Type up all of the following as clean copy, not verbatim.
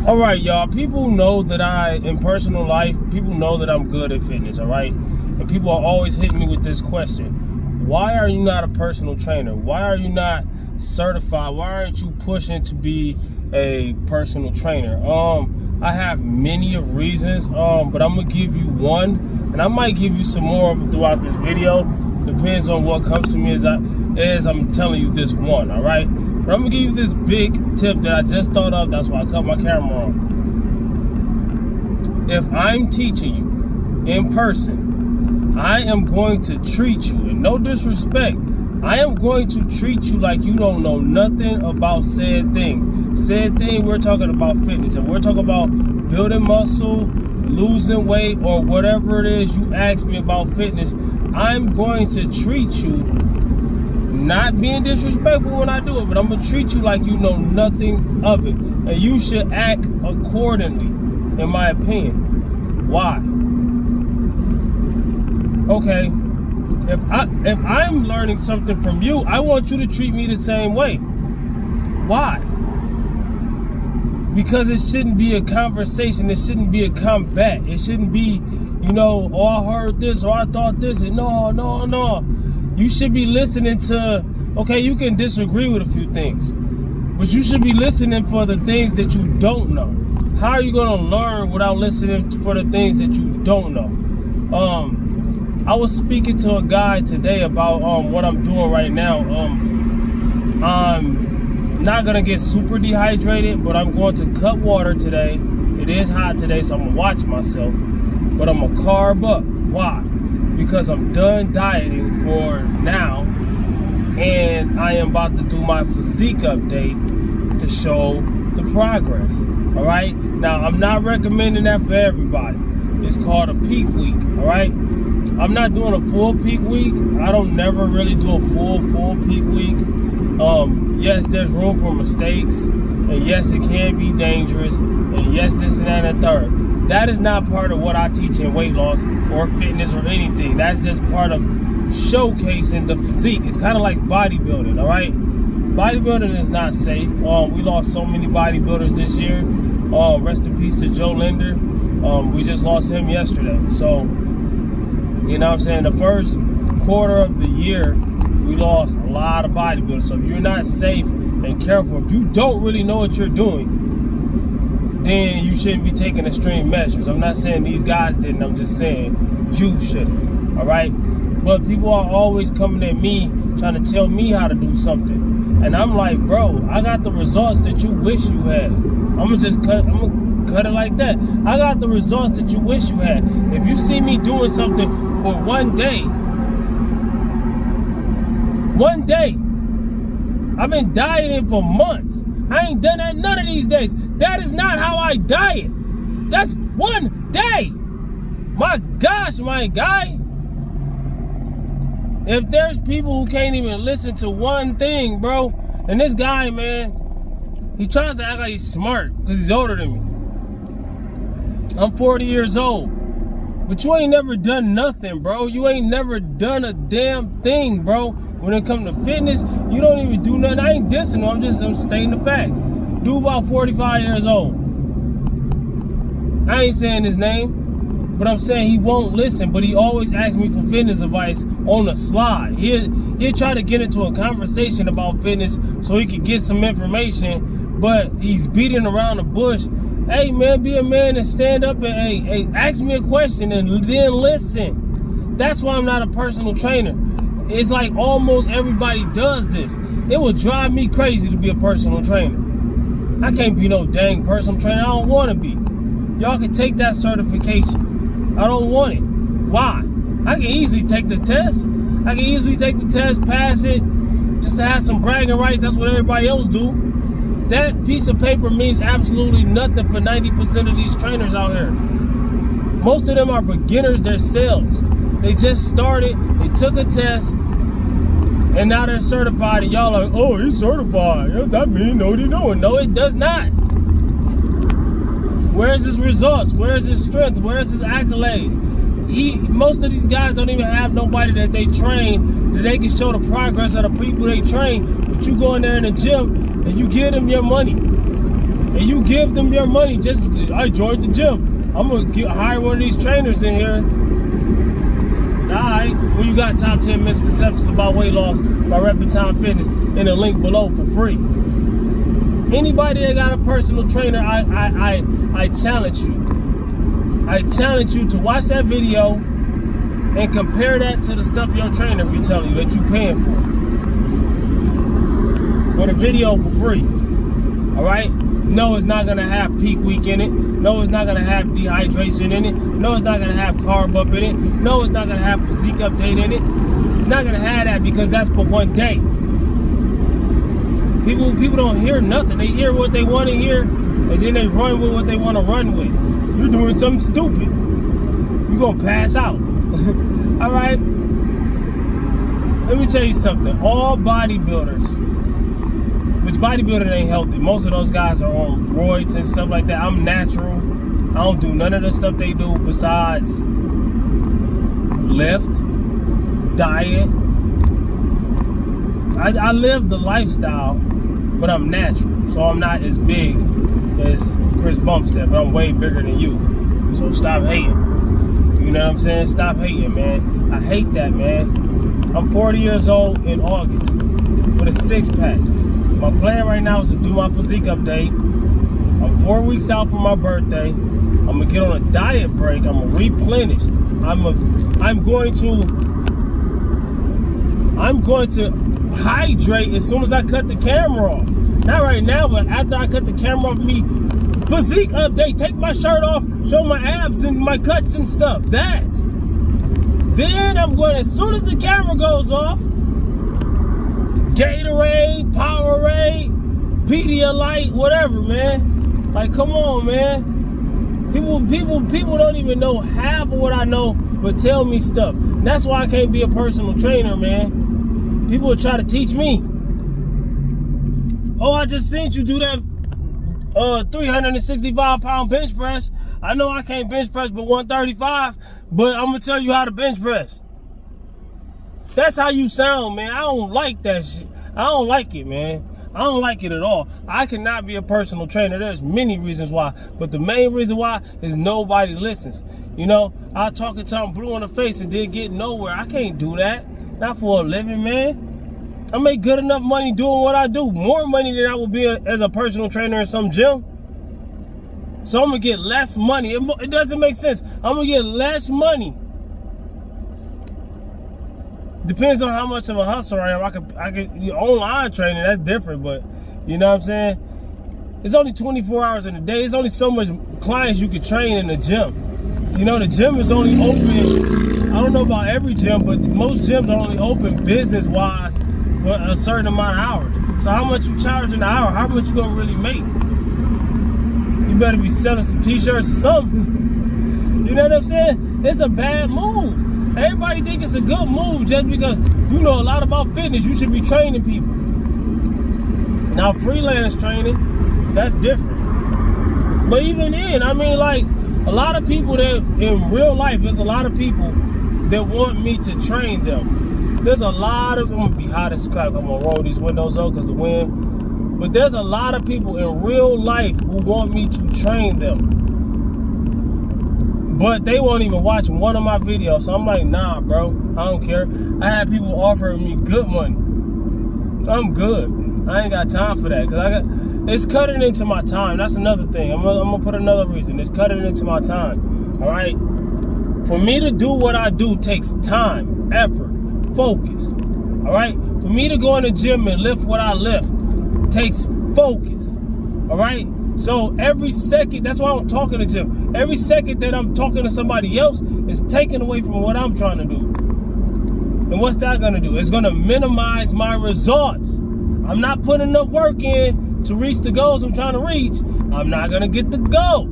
All right, y'all. People know that in personal life, people know that I'm good at fitness, all right? And people are always hitting me with this question. Why are you not a personal trainer? Why are you not certified? Why aren't you pushing to be a personal trainer? I have many of reasons, but I'm gonna give you one, and I might give you some more throughout this video. Depends on what comes to me as I'm telling you this one, all right? But I'm gonna give you this big tip that I just thought of. That's why I cut my camera on. If I'm teaching you in person, I am going to treat you, and no disrespect, I am going to treat you like you don't know nothing about said thing. Said thing, we're talking about fitness, and we're talking about building muscle, losing weight, or whatever it is you ask me about fitness. I'm going to treat you, not being disrespectful when I do it, but I'm going to treat you like you know nothing of it. And you should act accordingly, in my opinion. Why? Okay, if I'm learning something from you, I want you to treat me the same way. Why? Because it shouldn't be a conversation. It shouldn't be a combat. It shouldn't be, you know, oh, I heard this or I thought this. And no. You should be listening to, okay, you can disagree with a few things, but you should be listening for the things that you don't know. How are you going to learn without listening for the things that you don't know? I was speaking to a guy today about what I'm doing right now. I'm not going to get super dehydrated, but I'm going to cut water today. It is hot today, so I'm going to watch myself, but I'm going to carb up. Why? Because I'm done dieting for now, and I am about to do my physique update to show the progress. All right, now I'm not recommending that for everybody. It's called a peak week. All right, I'm not doing a full peak week. I don't never really do a full peak week. Yes, there's room for mistakes, and yes, it can be dangerous, and yes, this and that and the third. That is not part of what I teach in weight loss or fitness or anything. That's just part of showcasing the physique. It's kind of like bodybuilding, all right? Bodybuilding is not safe. We lost so many bodybuilders this year. Rest in peace to Joe Linder. We just lost him yesterday. So, you know what I'm saying? The first quarter of the year, we lost a lot of bodybuilders. So if you're not safe and careful, if you don't really know what you're doing, then you shouldn't be taking extreme measures. I'm not saying these guys didn't, I'm just saying you shouldn't, all right? But people are always coming at me trying to tell me how to do something. And I'm like, bro, I got the results that you wish you had. I'm gonna cut it like that. I got the results that you wish you had. If you see me doing something for one day, I've been dieting for months. I ain't done that none of these days. That is not how I diet. That's one day. My gosh, my guy. If there's people who can't even listen to one thing, bro, and this guy, man, he tries to act like he's smart because he's older than me. I'm 40 years old. But you ain't never done nothing, bro. You ain't never done a damn thing, bro. When it comes to fitness, you don't even do nothing. I ain't dissing him. I'm stating the facts. Dude about 45 years old. I ain't saying his name, but I'm saying he won't listen, but he always asks me for fitness advice on the slide. He'll try to get into a conversation about fitness so he can get some information, but he's beating around the bush. Hey, man, be a man and stand up and hey, ask me a question and then listen. That's why I'm not a personal trainer. It's like almost everybody does this. It would drive me crazy to be a personal trainer. I can't be no dang personal trainer. I don't want to be. Y'all can take that certification. I don't want it. Why? I can easily take the test. Pass it, just to have some bragging rights. That's what everybody else do. That piece of paper means absolutely nothing for 90% of these trainers out here. Most of them are beginners themselves. They just started, they took a test, and now they're certified, and y'all are like, oh, he's certified. That means know what he's doing. No, it does not. Where's his results? Where's his strength? Where's his accolades? Most of these guys don't even have nobody that they train that they can show the progress of the people they train. But you go in there in the gym and you give them your money. and you give them your money, just I joined the gym. I'm gonna hire one of these trainers in here. Alright, when you got top 10 misconceptions about weight loss by REPPIN Fitness in the link below for free. Anybody that got a personal trainer, I challenge you. I challenge you to watch that video and compare that to the stuff your trainer be telling you that you paying for. With a video for free. Alright? No, it's not gonna have peak week in it. No, it's not gonna have dehydration in it. No, it's not gonna have carb up in it. No, it's not gonna have physique update in it. It's not gonna have that because that's for one day. People don't hear nothing. They hear what they want to hear, and then they run with what they want to run with. You're doing something stupid. You're gonna pass out. All right? Let me tell you something. All bodybuilders, which bodybuilding ain't healthy. Most of those guys are on roids and stuff like that. I'm natural. I don't do none of the stuff they do besides lift, diet. I live the lifestyle, but I'm natural. So I'm not as big as Chris Bumstead, but I'm way bigger than you. So stop hating. You know what I'm saying? Stop hating, man. I hate that, man. I'm 40 years old in August with a 6-pack. My plan right now is to do my physique update. I'm 4 weeks out from my birthday. I'm gonna get on a diet break. I'm gonna replenish. I'm going to hydrate as soon as I cut the camera off. Not right now, but after I cut the camera off, me physique update, take my shirt off, show my abs and my cuts and stuff. That. Then I'm going, as soon as the camera goes off, Gatorade, Powerade, Pedialyte, whatever, man. Like, come on, man. People don't even know half of what I know, but tell me stuff. And that's why I can't be a personal trainer, man. People will try to teach me. Oh, I just seen you do that 365-pound bench press. I know I can't bench press but 135, but I'm gonna tell you how to bench press. That's how you sound, man. I don't like that shit. I don't like it, man. I don't like it at all. I cannot be a personal trainer. There's many reasons why, but the main reason why is nobody listens. You know, I talk until I'm blue in the face and didn't get nowhere. I can't do that. Not for a living, man. I make good enough money doing what I do. More money than I would be as a personal trainer in some gym. So I'm gonna get less money. It doesn't make sense. I'm gonna get less money. Depends on how much of a hustler I am. I could online training, that's different, but you know what I'm saying? It's only 24 hours in a day. There's only so much clients you can train in the gym. You know, the gym is only open, I don't know about every gym, but most gyms are only open business-wise for a certain amount of hours. So how much you charge an hour? How much you gonna really make? You better be selling some t-shirts or something. You know what I'm saying? It's a bad move. Everybody think it's a good move just because you know a lot about fitness. You should be training people. Now freelance training, that's different. But even then, I mean, like, a lot of people that in real life, there's a lot of people that want me to train them. There's a lot of, I'm gonna be hot as crap. I'm gonna roll these windows up because the wind. But there's a lot of people in real life who want me to train them. But they won't even watch one of my videos. So I'm like, nah, bro, I don't care. I had people offering me good money. I'm good. I ain't got time for that. It's cutting into my time. That's another thing. I'm gonna put another reason. It's cutting into my time. All right. For me to do what I do takes time, effort, focus. All right. For me to go in the gym and lift what I lift takes focus. All right. So every second, that's why I'm talking to gym. Every second that I'm talking to somebody else is taken away from what I'm trying to do. And what's that gonna do? It's gonna minimize my results. I'm not putting enough work in to reach the goals I'm trying to reach. I'm not gonna get the goal.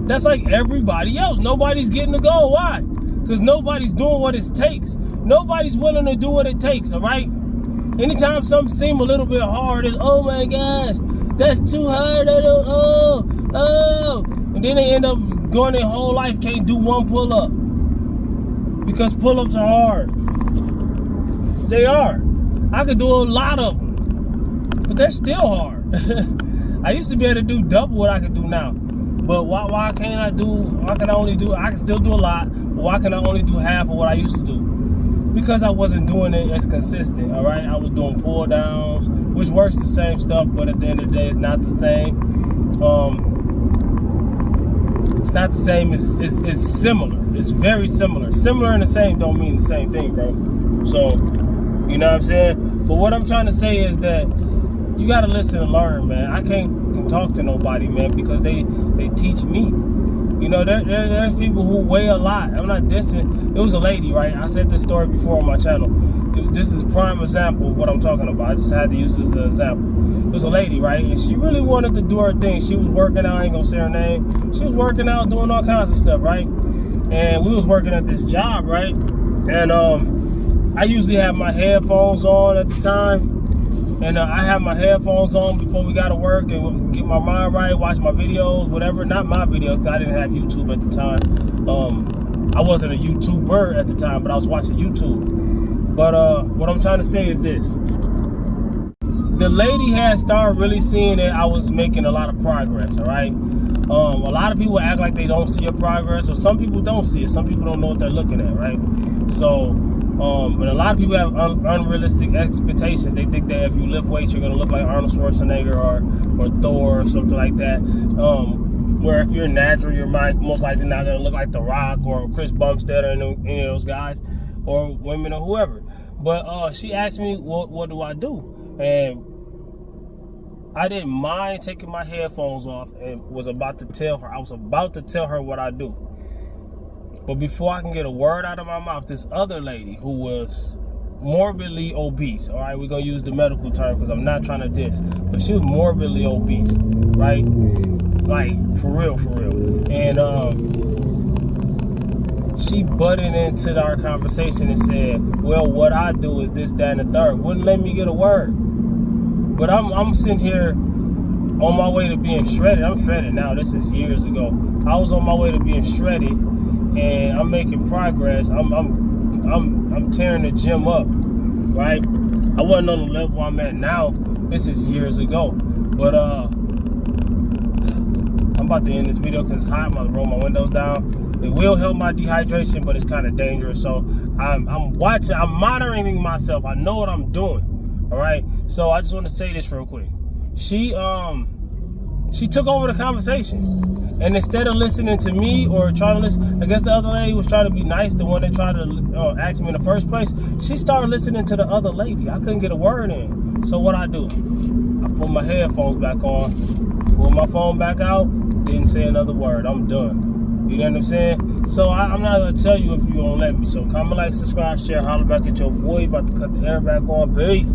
That's like everybody else. Nobody's getting the goal. Why? Because nobody's doing what it takes. Nobody's willing to do what it takes, all right? Anytime something seems a little bit hard, it's, oh my gosh, that's too hard, I don't, oh. And then they end up going their whole life, can't do one pull-up. Because pull-ups are hard. They are. I could do a lot of them, but they're still hard. I used to be able to do double what I can do now. But why can I still do a lot, but why can I only do half of what I used to do? Because I wasn't doing it as consistent, all right? I was doing pull downs, which works the same stuff, but at the end of the day, it's not the same. It's not the same, it's similar. It's very similar. Similar and the same don't mean the same thing, bro. So, you know what I'm saying? But what I'm trying to say is that you gotta listen and learn, man. I can't talk to nobody, man, because they teach me. You know, there's people who weigh a lot. I'm not dissing. It was a lady, right? I said this story before on my channel. This is a prime example of what I'm talking about. I just had to use this as an example. It was a lady, right? And she really wanted to do her thing. She was working out. I ain't gonna say her name. She was working out, doing all kinds of stuff, right? And we was working at this job, right? And I usually have my headphones on at the time. And I have my headphones on before we got to work and get my mind right, watch my videos, whatever. Not my videos, because I didn't have YouTube at the time. I wasn't a YouTuber at the time, but I was watching YouTube. But what I'm trying to say is this. The lady had started really seeing that I was making a lot of progress, all right? A lot of people act like they don't see your progress, or some people don't see it. Some people don't know what they're looking at, right? So, and a lot of people have unrealistic expectations. They think that if you lift weights, you're going to look like Arnold Schwarzenegger or Thor or something like that. Where if you're natural, you're most likely not going to look like The Rock or Chris Bumstead or any of those guys or women or whoever. But she asked me, what do I do? And I didn't mind taking my headphones off and was about to tell her what I do. But before I can get a word out of my mouth, this other lady who was morbidly obese, all right, we're going to use the medical term because I'm not trying to diss, but she was morbidly obese, right? Like, for real. And she butted into our conversation and said, well, what I do is this, that, and the third. Wouldn't let me get a word. But I'm sitting here on my way to being shredded. I'm shredded now. This is years ago. I was on my way to being shredded. And I'm making progress. I'm tearing the gym up, right? I wasn't on the level I'm at now. This is years ago. But I'm about to end this video because it's hot. I'm about to roll my windows down. It will help my dehydration, but it's kind of dangerous. So I'm monitoring myself. I know what I'm doing. All right. So I just want to say this real quick. She took over the conversation. And instead of listening to me or trying to listen, I guess the other lady was trying to be nice, the one that tried to ask me in the first place. She started listening to the other lady. I couldn't get a word in. So what I do? I put my headphones back on, pull my phone back out, didn't say another word. I'm done. You know what I'm saying? So I'm not going to tell you if you don't let me. So comment, like, subscribe, share, holler back at your boy. About to cut the air back on. Peace.